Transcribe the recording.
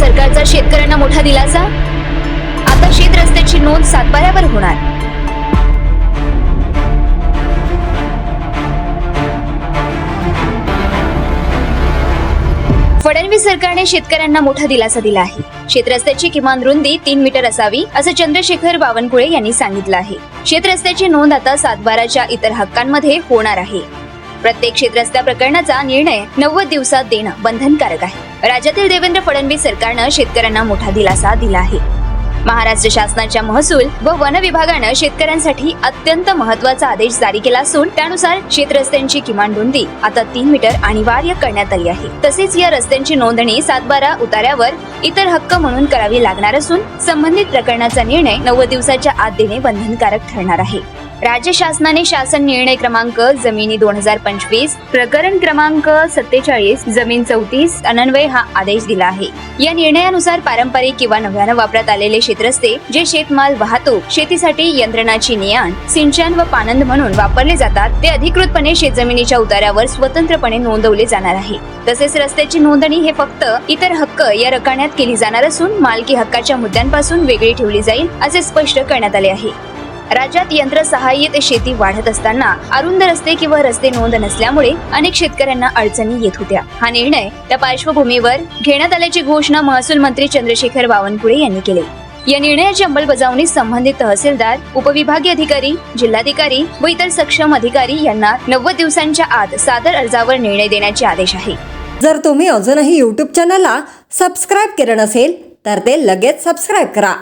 सरकारचा शेतकऱ्यांना मोठा दिलासा, आता शेत रस्त्याची नोंद सातबाऱ्यावर होणार। फडणवीस सरकारने शेतकऱ्यांना मोठा दिलासा दिला आहे। शेतरस्त्याची किमान रुंदी 3 मीटर असावी असं चंद्रशेखर बावनकुळे यांनी सांगितलं आहे। शेतरस्त्याची नोंद आता सातबाराच्या इतर हक्कांमध्ये होणार आहे। प्रत्येक शेतरस्त्या प्रकरणाचा निर्णय 90 दिवसात देणं बंधनकारक आहे। राज्यातील देवेंद्र फडणवीस सरकारनं शेतकऱ्यांना मोठा दिलासा दिला आहे। महाराष्ट्र शासनाच्या महसूल व वन विभागानं शेतकऱ्यांसाठी अत्यंत महत्त्वाचा आदेश जारी केला असून त्यानुसार शेतरस्त्यांची किमान रुंदी आता 3 मीटर अनिवार्य करण्यात आली आहे। तसेच या रस्त्यांची नोंदणी सातबारा उतार्यावर इतर हक्क म्हणून करावी लागणार असून संबंधित प्रकरणाचा निर्णय 90 दिवसाच्या आत देणे बंधनकारक ठरणार आहे। राज्य शासनाने शासन निर्णय क्रमांक जमिनी 2025 प्रकरण क्रमांक 47 जमीन 34 अन्वये हा आदेश दिला आहे। या निर्णयानुसार पारंपरिक किंवा नव्यानं वापरात आलेले शेतरस्ते जे शेतमाल वाहतूक, शेतीसाठी यंत्रणाची ने-आण, सिंचन व पाणंद म्हणून वापरले जातात ते अधिकृतपणे शेतजमिनीच्या उतार्यावर स्वतंत्रपणे नोंदवले जाणार आहे। तसेच रस्त्याची नोंदणी हे फक्त इतर हक्क या रकान्यात केली जाणार असून मालकी हक्काच्या मुद्द्यांपासून वेगळी ठेवली जाईल असे स्पष्ट करण्यात आले आहे। राज्यात यंत्रसहाय्यित शेती वाढत असताना अरुंद रस्ते किंवा रस्ते नोंद नसल्यामुळे अनेक शेतकऱ्यांना अडचणी येत होत्या। हा निर्णय त्या पार्श्वभूमीवर घेण्यात आल्याची घोषणा महसूल मंत्री चंद्रशेखर बावनकुळे यांनी केली। या निर्णयाची अंमलबजावणी संबंधित तहसीलदार, उपविभागीय अधिकारी, जिल्हाधिकारी व इतर सक्षम अधिकारी यांना 90 दिवसांच्या आत सादर अर्जावर निर्णय देण्याचे आदेश आहे। जर तुम्ही अजूनही YouTube चॅनलला सबस्क्राईब केलं नसेल तर ते लगेच सबस्क्राईब करा।